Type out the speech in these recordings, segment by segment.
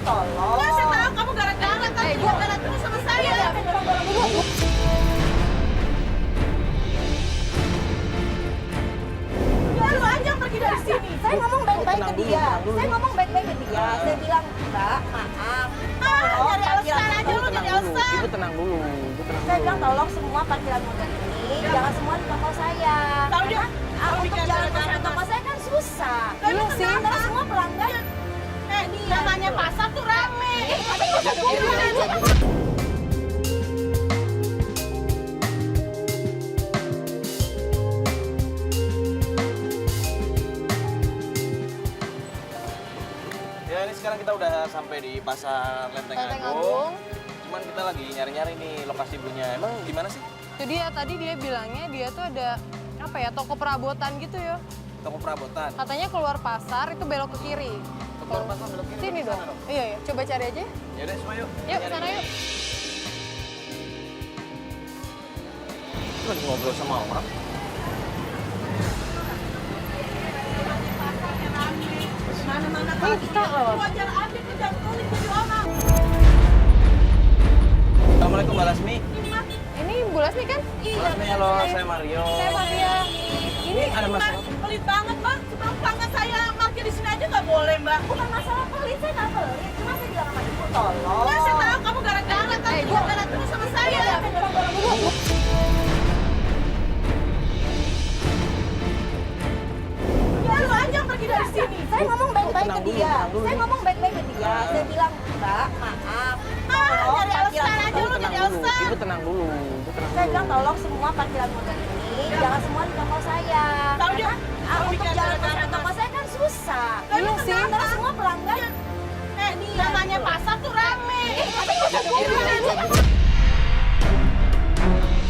tolong. Ya saya tahu kamu gara-gara kan gara-gara terus sama saya. Tolong dulu. Ya lu aja yang pergi dari sini. Saya ngomong baik-baik ke dia. Saya ngomong baik-baik ke dia. Saya bilang, Mbak, maaf. Nyari alasan aja lu, nyari alasan. Ibu tenang dulu. Saya bilang tolong semua parkiran motor ini jangan semua di toko saya. Tahu dia? Untuk jalan masuk ke toko saya kan susah. Iya sih. Karena semua pelanggan. Namanya pasar tuh rame. Ya ini sekarang kita udah sampai di pasar Lenteng Agung. Cuman kita lagi nyari-nyari nih lokasi ibunya. Emang di mana sih? Itu dia, tadi dia bilangnya dia tuh ada apa ya, toko perabotan gitu ya. Toko perabotan. Katanya keluar pasar itu belok ke kiri. Keluar pasar belok kiri. Sini Ke dong. sana Iya, iya. Coba cari aja. Yaudah semua yuk. Yuk, Nyari. sana yuk. Lu lagi ngobrol sama orang. Mana-mana kan kita wajar aja kerja kulit jadi orang. Assalamualaikum Mbak Lasmi. Ini Bu Lasmi kan? Mbak Lasmi, halo, saya Mario. Saya Maria. Ini ada masalah. Pelit banget, Mbak. Sebelum pelanggan saya parkir di sini aja nggak boleh, Mbak. Bukan masalah pelit, saya nggak pelit. Cuma saya bilang sama ibu, tolong. Ya saya tahu kamu gara-gara kan gara-gara terus sama saya. Tolong dulu. Ya lu aja yang pergi dari sini. Saya ngomong baik-baik ke Tenang dulu, dia. tenang dulu. Saya ngomong baik-baik ke dia. Saya bilang, Mbak, maaf. Nyari alasan aja lu, Tenang nyari dulu. alasan. Ibu tenang dulu. Saya bilang tolong semua parkiran motor ini jangan semua di toko saya. Tahu dia? Untuk jalan masuk ke toko saya kan susah. Iya sih. Karena semua pelanggan. Namanya pasar tuh rame.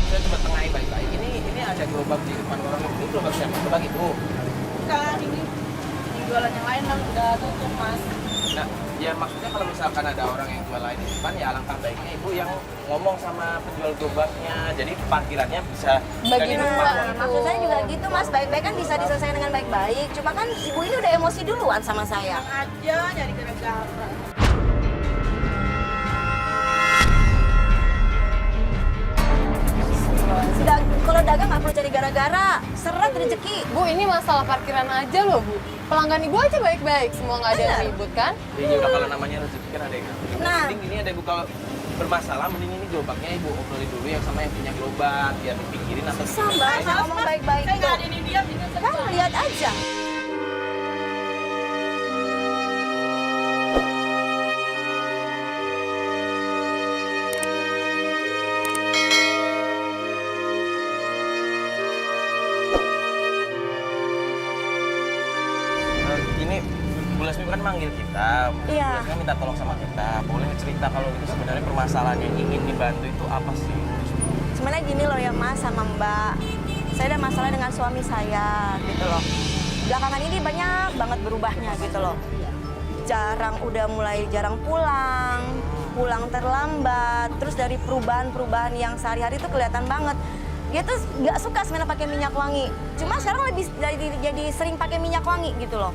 Saya coba tengahin baik-baik. Ini ada gerobak di depan orang. Ini gerobak siapa? Gerobak ibu. Bukan ini jualan yang lain kan udah tutup, Mas. Nah, ya maksudnya kalau misalkan ada orang yang jualan di depan, ya alangkah baiknya ibu yang ngomong sama penjual gerobaknya. Jadi parkirannya bisa Bagi di dua. depan. Maksud saya juga gitu mas, baik-baik kan bisa diselesaikan dengan baik-baik. Cuma kan ibu ini udah emosi duluan sama saya. Yang aja nyari gara-gara. Kalau dagang nggak perlu cari gara-gara, seret rezeki. Bu, ini masalah parkiran aja loh, Bu. Pelanggan Ibu aja baik-baik, semua nggak ada yang Bener. ribut kan? Ya udah kalau namanya rezeki kan ada yang ngatur. Nah. Mending ini ada ibu kalau bermasalah, mending ini gerobaknya ibu obrolin dulu yang sama yang punya gerobak, biar dipikirin atau Bisa mbak, saya ngomong baik-baik Saya nggak tuh. ada ini dia, ini saya Kan lihat aja. ini Bu Lasmi kan manggil kita, Iya. Bu Lasmi minta tolong sama kita. Boleh cerita kalau itu sebenarnya permasalahan yang ingin dibantu itu apa sih? Sebenarnya gini loh ya mas sama mbak, saya ada masalah dengan suami saya gitu loh. Belakangan ini banyak banget berubahnya gitu loh. Udah mulai jarang pulang terlambat, terus dari perubahan-perubahan yang sehari-hari itu kelihatan banget. Dia tuh nggak suka sebenarnya pakai minyak wangi. Cuma sekarang lebih jadi sering pakai minyak wangi gitu loh.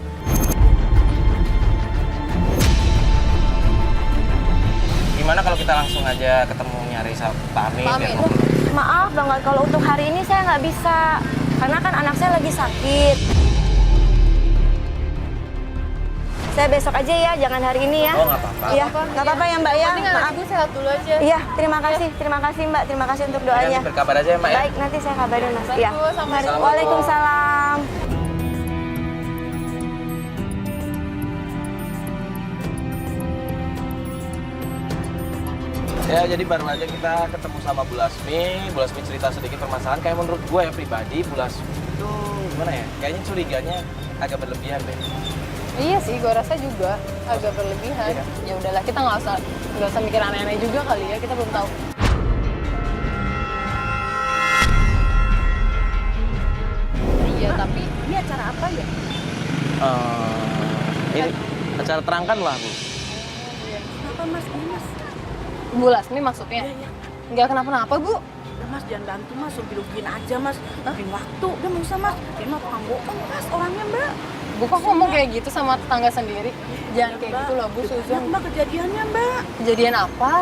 Gimana kalau kita langsung aja ketemu nyari Pak Amin? Pak biar Amin. ngobrol? Maaf banget kalau untuk hari ini saya nggak bisa, karena kan anak saya lagi sakit. Saya besok aja ya, jangan hari ini ya. Oh nggak apa-apa. Iya, nggak apa-apa ya Mbak ya. Penting Maaf. anak Ibu sehat dulu aja. Iya, terima kasih Mbak, terima kasih untuk doanya. Nanti berkabar aja ya Mbak ya. Baik, nanti saya kabarin Mas. Iya. Sampai Mari. Assalamualaikum. Waalaikumsalam. Ya jadi baru aja kita ketemu sama Bu Lasmi. Bu Lasmi cerita sedikit permasalahan. Kayak menurut gue ya pribadi, Bu Lasmi itu gimana ya? Kayaknya curiganya agak berlebihan deh. Iya sih, gue rasa juga agak berlebihan. Iya. Ya udahlah, kita nggak usah mikir aneh-aneh juga kali ya. Kita belum tahu. Iya, tapi Ini acara apa ya? Ini acara terangkan lah Bu. Kenapa Mas? Ini Mas. Bu Lasmi maksudnya. Iya. Nggak kenapa-napa, Bu. Udah Mas, jangan bantu Mas, rugi-rugiin aja Mas. Bikin waktu, udah nggak usah Mas. Dia mah tukang bohong Mas, orangnya Mbak. Bu kok ngomong kayak gitu sama tetangga sendiri? Jangan kayak gitu loh Bu Suzun. Mbak kejadiannya Mbak. Kejadian apa?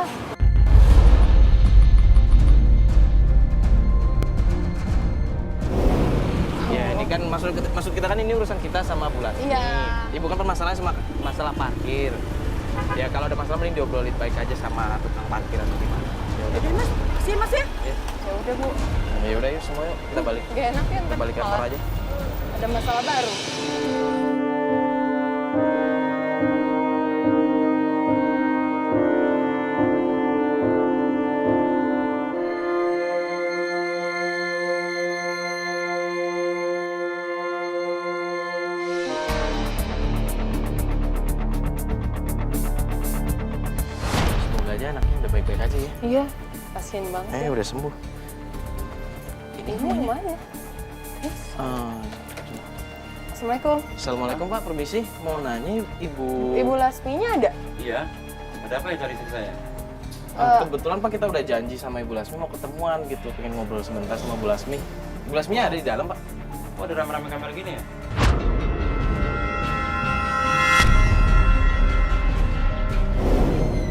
Ya ini kan maksud kita kan ini urusan kita sama Bu Lasmi. Iya. Ini bukan permasalahan sama masalah parkir. Ya kalau ada masalah mending diobrolin baik aja sama tukang parkir atau gimana. Ya udah. Jadi Mas, sih Mas ya. Ya. Ya udah Bu. Ya udah yuk semua yuk kita balik. Gak enak ya Kita ntar balik ke kantor malah aja. ada masalah baru. Semoga aja anaknya udah baik-baik aja ya. Iya, kasian banget. Udah sembuh. Ibu yang mana? Assalamualaikum. Assalamualaikum Pak, permisi. Mau nanya Ibu... Ibu Lasminya ada? Iya, ada apa ya cari istri saya? Kebetulan Pak kita udah janji sama Ibu Lasmi mau ketemuan gitu, pengen ngobrol sebentar sama Bu Lasmi. Ibu Lasminya ada di dalam Pak. Oh, ada rame-rame kamera gini ya?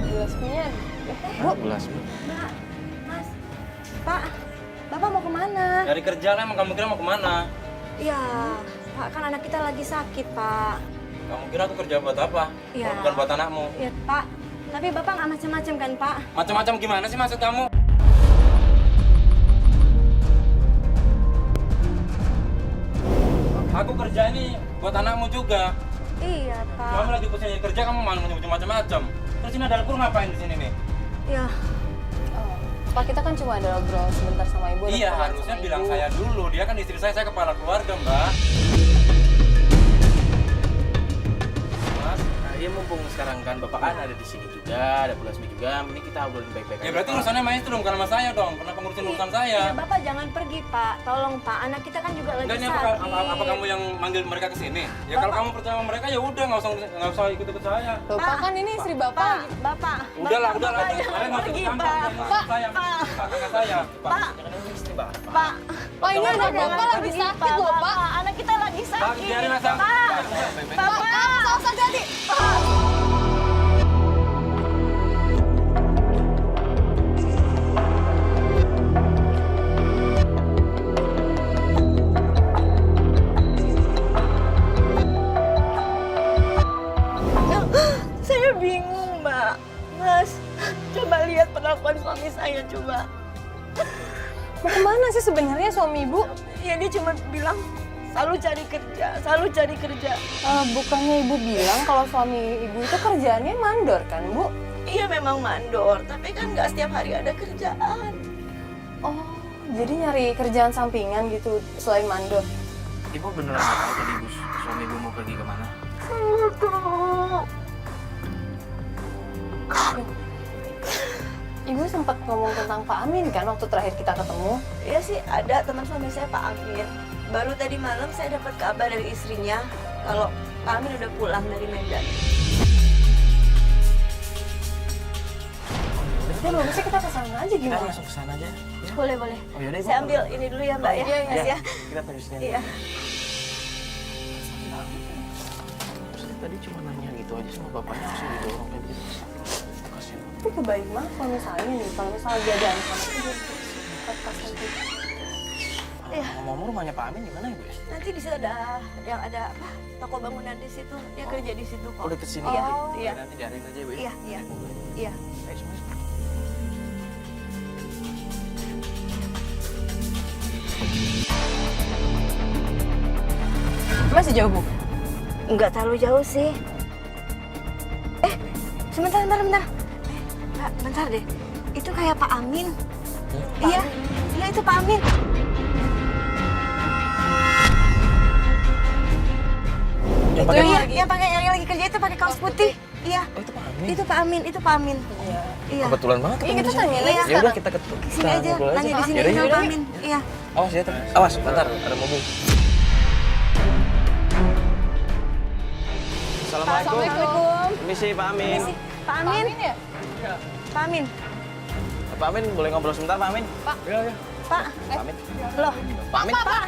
Ibu Lasminya ada? Bu, Bu Lasmi. Mbak, Mas, Pak, Bapak mau kemana? Dari kerja lah, emang kamu kira mau kemana? Iya, Pak, kan anak kita lagi sakit, Pak. Kamu kira aku kerja buat apa? Iya. Kalau bukan buat anakmu. Iya, Pak. Tapi Bapak nggak macam-macam kan, Pak? Macam-macam gimana sih maksud kamu? Aku kerja ini buat anakmu juga. Iya, Pak. Kamu lagi pusing kerja, kamu malah nyebut macam-macam. Terus ini ada kur ngapain di sini nih? Iya. Oh, Pak kita kan cuma ada ngobrol sebentar sama Ibu. ada Iya, keperluan harusnya sama bilang Ibu. saya dulu. Dia kan istri saya kepala keluarga, Mbak. Mas, ya mumpung sekarang kan Bapak kan ada di sini juga, ada Bu Lasmi juga, mending kita obrolin baik-baik Ya aja, berarti Pak. urusannya sama istri dong, bukan sama saya dong. Kenapa ngurusin urusan saya? Iya, Bapak jangan pergi, Pak. Tolong, Pak. Anak kita kan juga lagi Enggak, ini sakit. apa kamu yang manggil mereka ke sini? Ya kalau kamu percaya sama mereka ya udah nggak usah ikut saya. Loh, Pak kan ini istri Bapak Pak, lagi. Bapak. Udahlah, Bapak, udahlah. Bapak, jangan Kalian nggak usah pergi, ikut Pak. campur. Pak, Saya, Pak. kakak saya. Pak, Jangan istri Bapak. Pak. Pak ini anak Jangan Bapak lagi pergi, sakit loh Pak. Anak kita lagi Pak, sakit. biarin aja. Pak. Bapak. Saus hati-hati. Saya bingung, Mbak. Mas, coba lihat perlakuan suami saya, coba. Mau kemana sih sebenarnya suami Ibu? Ya, dia cuma bilang selalu cari kerja, selalu cari kerja. Bukannya Ibu bilang kalau suami Ibu itu kerjaannya mandor kan Bu? Iya memang mandor, tapi kan nggak setiap hari ada kerjaan. Oh, jadi nyari kerjaan sampingan gitu selain mandor? Ibu beneran nggak tahu tadi suami Ibu mau pergi kemana? Ibu sempat ngomong tentang Pak Amin kan waktu terakhir kita ketemu? Iya sih, ada teman suami saya Pak Amin. Baru tadi malam saya dapat kabar dari istrinya kalau Pak Amin udah pulang dari Medan. Ya bagus sih kita kesana aja Kita gimana? langsung ke sana aja. Ya? Boleh, boleh. Oh yaudah Ibu. Saya ambil ini dulu ya Mbak ya. Iya, Mas, ya. Kita tunggu sini aja. Iya. Terus tadi cuma nanya gitu aja sama bapaknya langsung didorong kayak gitu. Kasian. Tapi kebaik banget kalau misalnya nih, kalau misalnya dia ada anak itu dia pas gitu. Iya. Ngomong-ngomong rumahnya Pak Amin di mana Ibu ya? Nanti di situ ada yang ada apa? Toko bangunan di situ. Dia kerja di situ kok. Oh deket sini. Iya, ya? iya. Nanti diarahin aja Ibu ya. Iya, iya. Iya. Ayo semua. Masih jauh Bu? Nggak terlalu jauh sih. Sebentar. Mbak, bentar deh. Itu kayak Pak Amin. Iya, iya itu Pak Amin. Yang Itu pakai iya, yang pakai yang lagi kerja itu pakai kaos putih. Iya. Oh itu Pak Amin. Itu Pak Amin, itu Pak Amin. Iya. Kebetulan banget Iya ketemu kita di sini. tanya Iya. lagi Ya udah sekarang. kita ketemu. Sini aja, tanya di sini Yaudah, sama yaudah. Pak Amin. Iya. Awas ya, awas, bentar, ada mobil. Assalamualaikum. Assalamualaikum. Permisi Pak Amin. Sih, Pak Pak Amin. Amin ya? Pak Amin. Pak Amin boleh ngobrol sebentar Pak Amin? Pak. Iya. Pak. Pak Amin. Loh, Pak Amin. Pak. Pak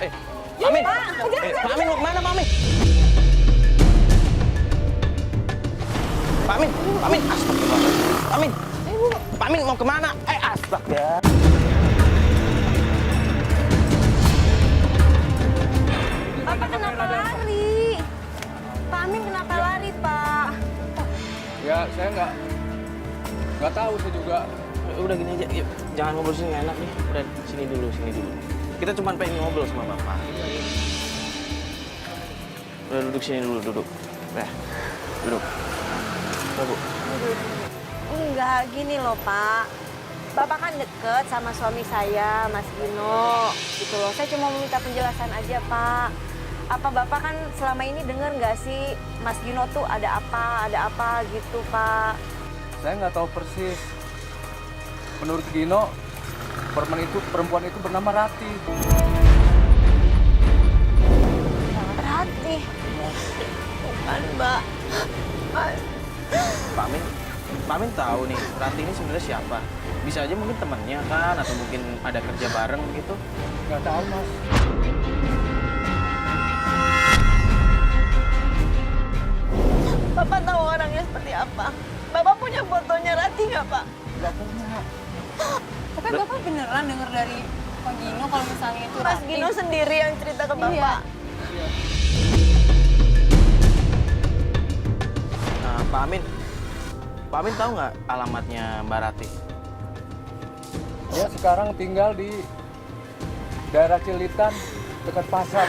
Amin. Pak Amin mau kemana Pak Amin? Pak Amin, astagfirullahaladzim. Pak Amin, Pak Amin mau kemana? Astaga. Bapak kenapa lari? Pak Amin kenapa lari, Pak? Ya, saya nggak tahu saya juga. Udah gini aja, yuk. Jangan ngobrol sini, nggak enak nih. Udah, sini dulu. Kita cuma pengen ngobrol sama Bapak. Udah duduk sini dulu, duduk. Udah, duduk. Udah, Bu. Enggak, gini loh, Pak. Bapak kan deket sama suami saya, Mas Gino. Gitu loh, saya cuma mau minta penjelasan aja, Pak. Apa Bapak kan selama ini dengar nggak sih Mas Gino tuh ada apa gitu, Pak? Saya nggak tahu persis. Menurut Gino, perempuan itu bernama Rati. Rati. Bukan, Mbak. Pak Amin tahu nih, Rati ini sebenarnya siapa? Bisa aja mungkin temannya kan, atau mungkin ada kerja bareng gitu. Nggak tahu, Mas. Bapak tahu orangnya seperti apa? Bapak punya fotonya Rati nggak, Pak? Nggak punya. Tapi Bapak beneran denger dari Pak Gino kalau misalnya itu Mas Rati? Gino sendiri yang cerita ke Bapak. Iya. Nah, Pak Amin tahu nggak alamatnya Mbak Rati? Dia sekarang tinggal di daerah Cilitan, dekat pasar.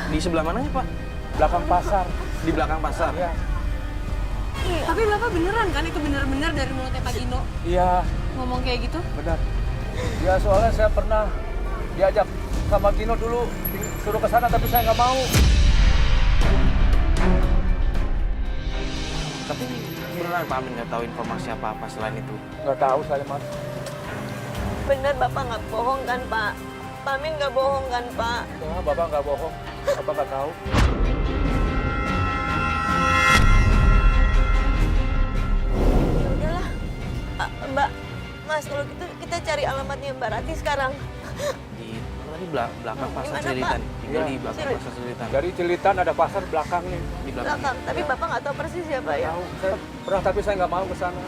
Di sebelah mananya, Pak? Belakang pasar. Di belakang pasar. Iya. Tapi Bapak beneran kan itu bener-bener dari mulutnya Pak Gino Iya, ngomong kayak gitu? benar. Ya soalnya saya pernah diajak sama Gino dulu suruh ke sana, tapi saya nggak mau. Tapi beneran Pak Amin nggak tahu informasi apa-apa selain itu? Nggak tahu saya, Mas. Bener Bapak nggak bohong kan, Pak? Pak Amin nggak bohong kan, Pak? Ya, Bapak nggak bohong. Bapak nggak tahu. Ya udahlah. Mbak, Mas, kalau gitu kita cari alamatnya Mbak Rati sekarang. Di tadi belakang pasar Gimana, Cilitan. Pak? Tinggal di Iya. belakang Cili- pasar Cilitan. Dari Cilitan ada pasar belakang nih. Di belakang. Belakang. Tapi Bapak nggak tahu persis ya, Pak ya? Tahu. Saya pernah, tapi saya nggak mau ke sana.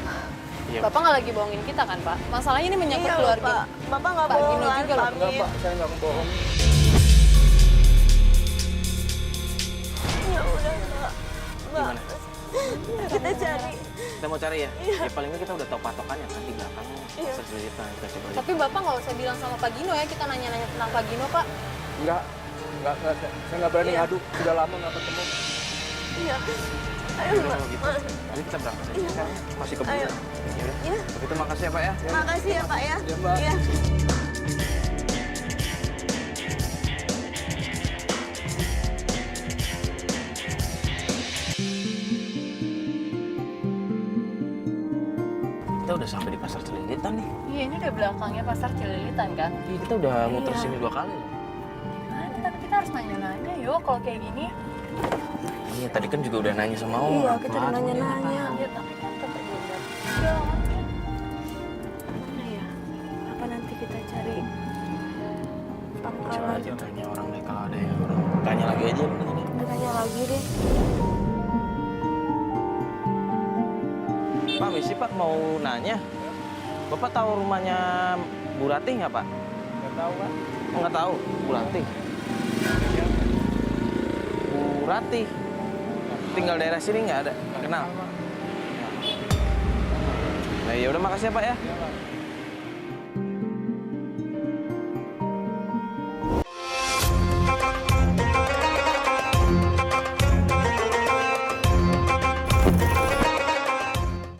Iya. Bapak nggak lagi bohongin kita kan, Pak? Masalahnya ini menyangkut Iya loh, keluarga. Pak. Bapak nggak Pak bohong Gino kan, juga loh. Pak Enggak, Amin? Pak. Saya nggak bohong. Ya udah, Mbak. Mbak, Gimana? kita cari. Kita mau cari ya? Ya paling nggak kita udah tahu patokannya kan di belakangnya. Iya. Pasar Cilitan. Kita coba lihat. Tapi Bapak nggak usah bilang sama Pak Gino ya, kita nanya-nanya tentang Pak Gino, Pak. Enggak. Saya nggak berani Iya. ngadu. Sudah lama nggak ketemu. Iya. Ayo, Udah Mbak. kalau gitu. Jadi kita berangkat aja sekarang. Masih keburu. Ayo. Ya udah. Iya. Begitu makasih ya Pak ya. Makasih ya, Pak ya. Iya, Mbak. Iya. Kita udah sampai di pasar Cililitan nih. Iya, ini udah belakangnya pasar Cililitan kan? Iya, kita udah muter sini 2 kali loh. Gimana? Tapi kita harus nanya-nanya yuk kalau kayak gini. Iya, tadi kan juga udah nanya sama orang. Iya, kita udah nanya-nanya. Ya, tapi kan tetap belum jalan. Mana ya? Apa nanti kita cari Coba pangkalan? aja tanya orang deh kalau ada yang orang. Tanya lagi aja mending ini. Kita tanya lagi deh. Pak, misi Pak mau nanya. Bapak tahu rumahnya Bu Rati nggak Pak? Nggak tahu kan? Oh, nggak tahu, Bu Rati. Bu Rati. Tinggal daerah sini nggak ada? Nggak kenal? Nah, ya udah makasih ya Pak ya.